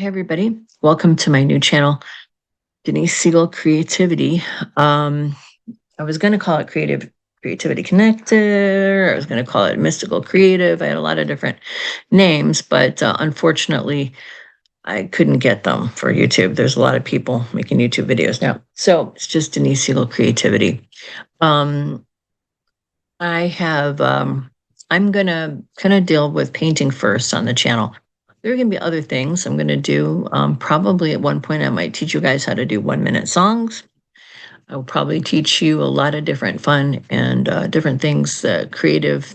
Hey everybody, welcome to my new channel, Denise Siegel Creativity. I was going to call it Creativity Connected. I was going to call it Mystical Creative. I had a lot of different names, but unfortunately, I couldn't get them for YouTube. There's a lot of people making YouTube videos now, so it's just Denise Siegel Creativity. Um, I have. I'm gonna kind of deal with painting first on the channel. There are going to be other things I'm going to do. Probably at one point, I might teach you guys how to do 1-minute songs. I'll probably teach you a lot of different fun and different things, creative.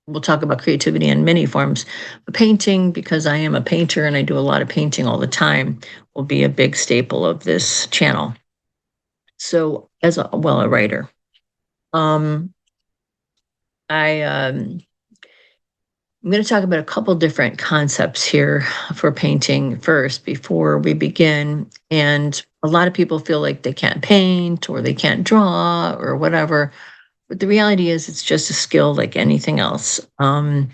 We'll talk about creativity in many forms. Painting, because I am a painter and I do a lot of painting all the time, will be a big staple of this channel. So, a writer. Um, I'm going to talk about a couple different concepts here for painting first before we begin. And a lot of people feel like they can't paint or they can't draw or whatever. But the reality is it's just a skill like anything else. You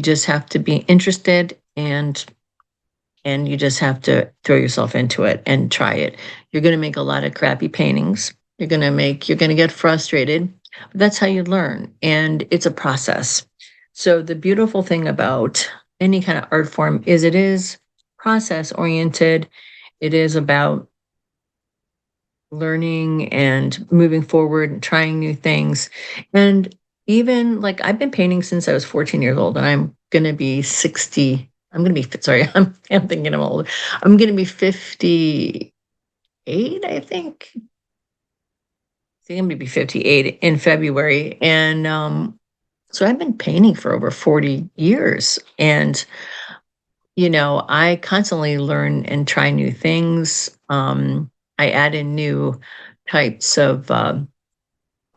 just have to be interested and you just have to throw yourself into it and try it. You're going to make a lot of crappy paintings. You're going to get frustrated. But that's how you learn. And it's a process. So the beautiful thing about any kind of art form is it is process oriented. It is about learning and moving forward and trying new things. And even like I've been painting since I was 14 years old, and I'm going to be 60. Sorry, I'm thinking I'm old. I'm going to be 58, I think. I'm going to be 58 in February. And so I've been painting for over 40 years. And, I constantly learn and try new things. I add in new types of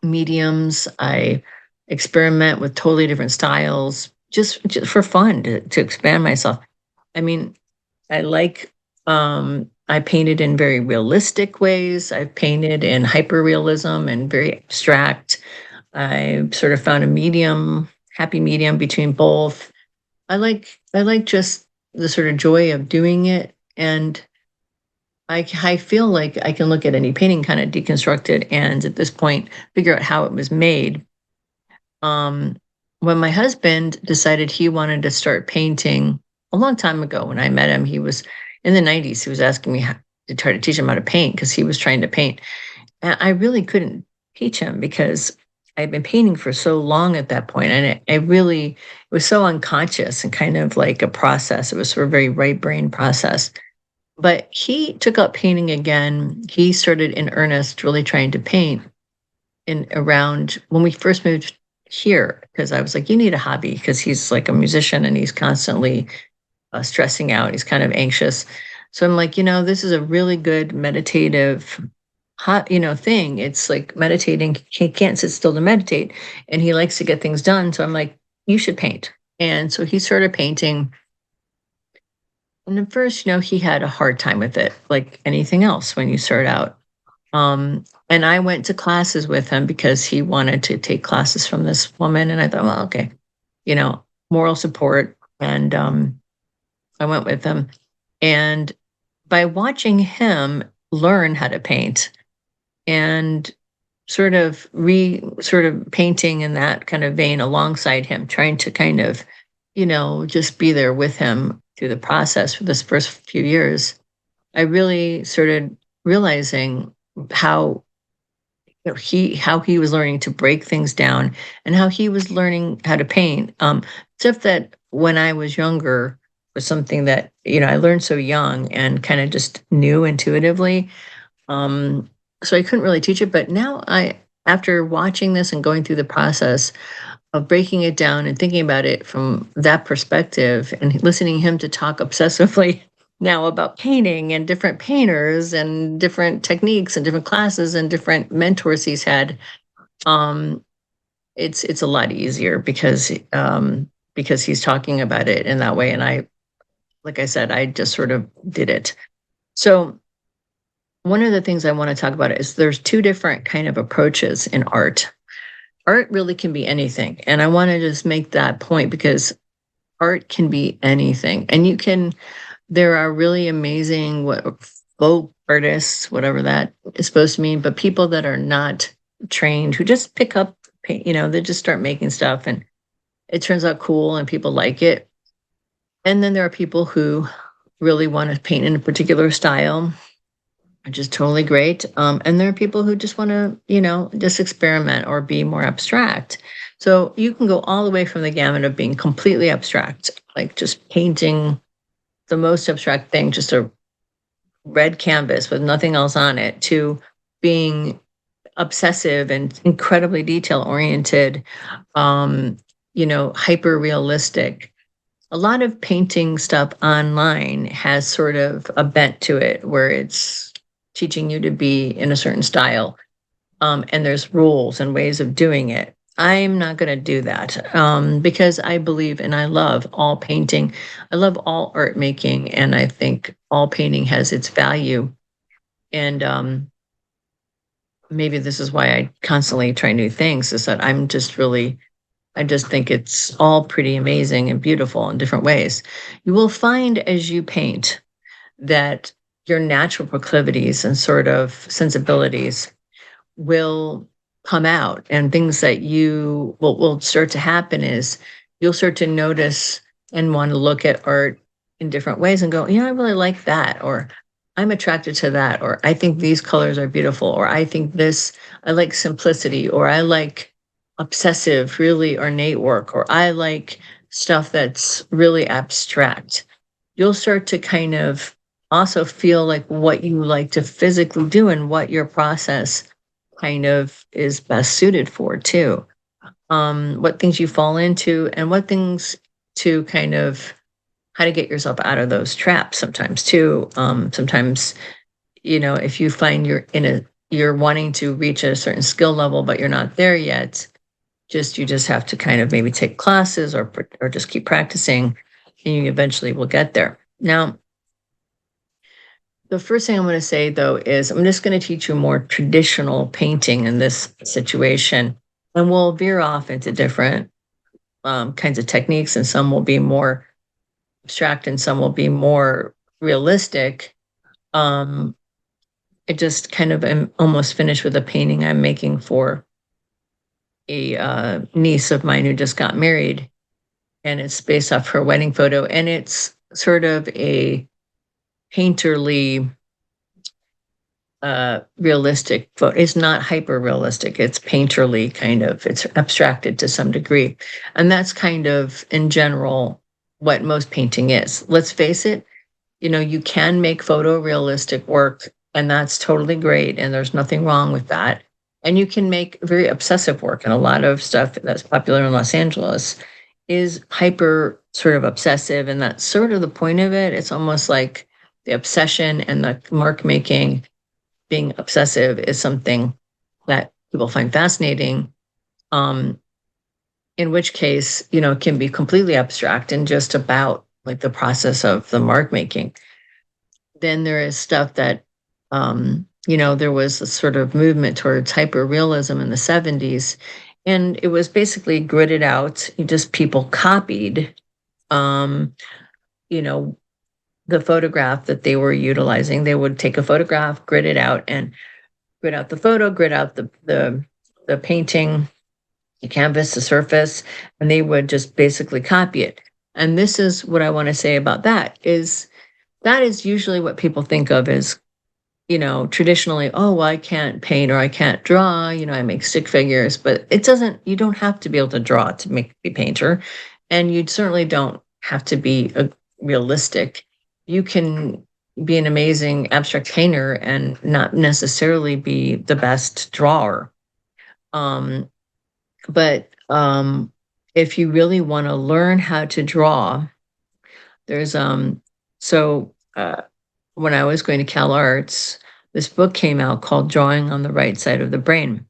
mediums. I experiment with totally different styles just for fun to expand myself. I mean, I painted in very realistic ways. I've painted in hyper-realism and very abstract. I sort of found happy medium between both. I like just the sort of joy of doing it. And I feel like I can look at any painting, kind of deconstruct it, and at this point, figure out how it was made. When my husband decided he wanted to start painting a long time ago, when I met him, he was in the 90s. He was asking me to try to teach him how to paint because he was trying to paint. And I really couldn't teach him because I'd been painting for so long at that point, and it was so unconscious and kind of like a process. It was sort of a very right brain process. But he took up painting again. He started in earnest, really trying to paint in around when we first moved here, because I was like, you need a hobby, because he's like a musician and he's constantly stressing out. He's kind of anxious. So I'm like, this is a really good meditative thing. It's like meditating. He can't sit still to meditate, and he likes to get things done. So I'm like, you should paint. And so he started painting. And at first, he had a hard time with it, like anything else when you start out. And I went to classes with him because he wanted to take classes from this woman. And I thought, well, okay, moral support. And I went with him. And by watching him learn how to paint and sort of painting in that kind of vein alongside him, trying to kind of, just be there with him through the process for this first few years, I really started realizing how he was learning to break things down and how he was learning how to paint. Stuff that when I was younger was something that, I learned so young and kind of just knew intuitively. So I couldn't really teach it, but now after watching this and going through the process of breaking it down and thinking about it from that perspective and listening to him to talk obsessively now about painting and different painters and different techniques and different classes and different mentors he's had, it's a lot easier because he's talking about it in that way. And like I said, I just sort of did it. So one of the things I want to talk about is there's two different kind of approaches in art. Art really can be anything. And I want to just make that point because art can be anything. And there are really amazing folk artists, whatever that is supposed to mean, but people that are not trained, who just pick up paint, they just start making stuff and it turns out cool and people like it. And then there are people who really want to paint in a particular style, which is totally great. And there are people who just want to, just experiment or be more abstract. So you can go all the way from the gamut of being completely abstract, like just painting the most abstract thing, just a red canvas with nothing else on it, to being obsessive and incredibly detail oriented, hyper realistic. A lot of painting stuff online has sort of a bent to it where it's teaching you to be in a certain style. And there's rules and ways of doing it. I'm not going to do that because I believe and I love all painting. I love all art making, and I think all painting has its value. And maybe this is why I constantly try new things, is that I just think it's all pretty amazing and beautiful in different ways. You will find as you paint that your natural proclivities and sort of sensibilities will come out, and things that what will start to happen is you'll start to notice and want to look at art in different ways and go, I really like that, or I'm attracted to that, or I think these colors are beautiful, or I think I like simplicity, or I like obsessive, really ornate work, or I like stuff that's really abstract. You'll start to kind of also feel like what you like to physically do and what your process kind of is best suited for too. What things you fall into and what things to kind of how to get yourself out of those traps sometimes too. Sometimes, if you find you're wanting to reach a certain skill level, but you're not there yet, you just have to kind of maybe take classes or just keep practicing, and you eventually will get there. Now, the first thing I'm going to say, though, is I'm just going to teach you more traditional painting in this situation, and we'll veer off into different kinds of techniques, and some will be more abstract and some will be more realistic. I just kind of am almost finished with a painting I'm making for a niece of mine who just got married, and it's based off her wedding photo, and it's sort of a painterly realistic photo. It's not hyper realistic, it's painterly, kind of, it's abstracted to some degree, and that's kind of in general what most painting is. Let's face it, you can make photorealistic work, and that's totally great, and there's nothing wrong with that. And you can make very obsessive work, and a lot of stuff that's popular in Los Angeles is hyper sort of obsessive, and that's sort of the point of it. It's almost like the obsession and the mark making, being obsessive, is something that people find fascinating. In which case, it can be completely abstract and just about like the process of the mark making. Then there is stuff that, there was a sort of movement towards hyper realism in the 70s, and it was basically gridded out. People copied, the photograph that they were utilizing. They would take a photograph, grid it out, and grid out the photo, grid out the painting, the canvas, the surface, and they would just basically copy it. And this is what I want to say about that is usually what people think of as, traditionally, oh, well, I can't paint or I can't draw, I make stick figures, but you don't have to be able to draw to be a painter. And you certainly don't have to be a realistic. You can be an amazing abstract painter and not necessarily be the best drawer. But if you really want to learn how to draw, there's when I was going to Cal Arts, this book came out called Drawing on the Right Side of the Brain.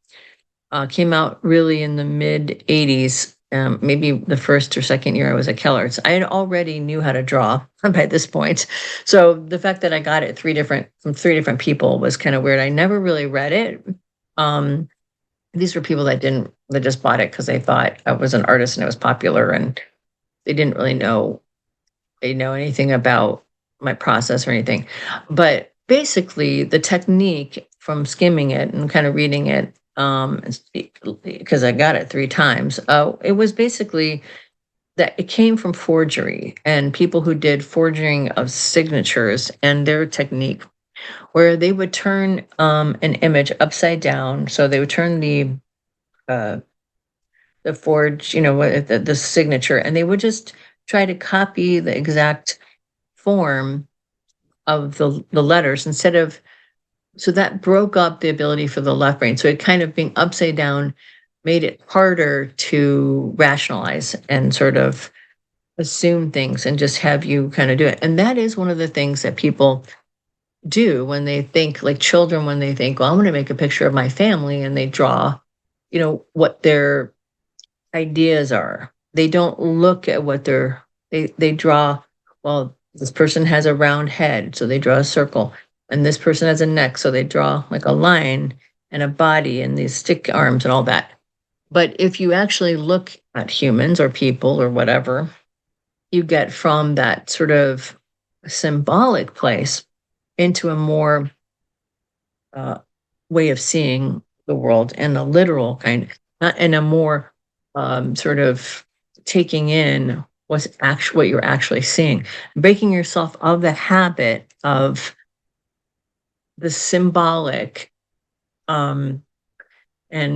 Came out really in the mid 80s, maybe the first or second year I was at Cal Arts. I had already knew how to draw by this point. So the fact that I got it from three different people was kind of weird. I never really read it. These were people that just bought it because they thought I was an artist and it was popular, and they didn't really know anything about my process or anything. But basically, the technique from skimming it and kind of reading it, because I got it 3 times, it was basically that it came from forgery and people who did forging of signatures and their technique, where they would turn an image upside down. So they would turn uh, the forge, the signature, and they would just try to copy the exact form of the letters instead of, so that broke up the ability for the left brain. So it kind of being upside down made it harder to rationalize and sort of assume things and just have you kind of do it. And that is one of the things that people do when they think, like children, when they think, well, I want to make a picture of my family, and they draw, what their ideas are. They don't look at what they draw. Well, this person has a round head, so they draw a circle, and this person has a neck, so they draw like a line and a body and these stick arms and all that. But if you actually look at humans or people or whatever, you get from that sort of symbolic place into a more way of seeing the world, and a literal kind, not in a more sort of taking in what you're actually seeing, breaking yourself of the habit of the symbolic and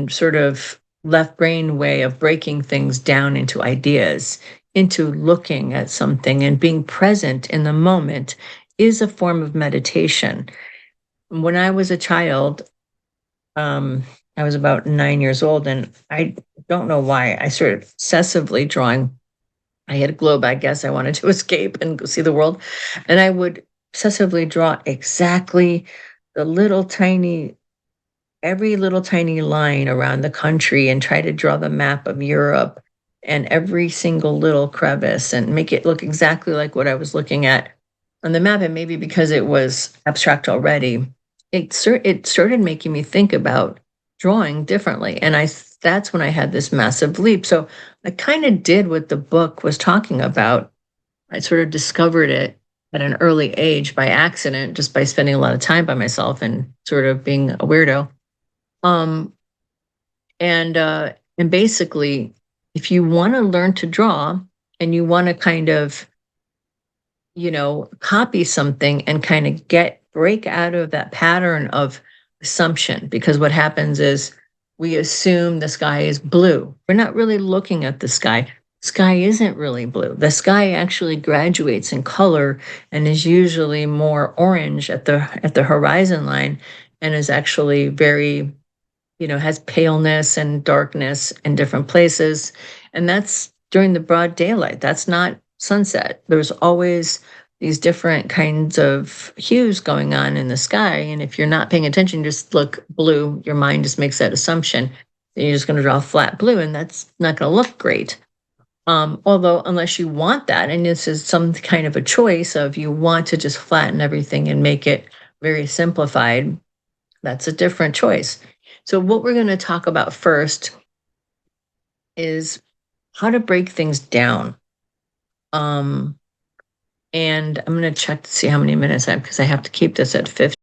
sort of left brain way of breaking things down into ideas, into looking at something and being present in the moment, is a form of meditation. When I was a child, I was about 9 years old, and I don't know why I started obsessively drawing. I had a globe, I guess. I wanted to escape and go see the world. And I would obsessively draw exactly the every little tiny line around the country, and try to draw the map of Europe and every single little crevice and make it look exactly like what I was looking at on the map. And maybe because it was abstract already, it started making me think about drawing differently. And that's when I had this massive leap. So I kind of did what the book was talking about. I sort of discovered it at an early age by accident, just by spending a lot of time by myself and sort of being a weirdo. Um, and basically, if you want to learn to draw and you want to kind of, copy something and kind of break out of that pattern of assumption, because what happens is we assume the sky is blue. We're not really looking at the sky. Sky isn't really blue. The sky actually graduates in color and is usually more orange at the horizon line, and is actually very, has paleness and darkness in different places. And that's during the broad daylight. That's not sunset. There's always these different kinds of hues going on in the sky. And if you're not paying attention, just look blue, your mind just makes that assumption. Then you're just going to draw flat blue, and that's not going to look great. Although, unless you want that, and this is some kind of a choice of you want to just flatten everything and make it very simplified, that's a different choice. So what we're going to talk about first is how to break things down. And I'm going to check to see how many minutes I have, because I have to keep this at 50.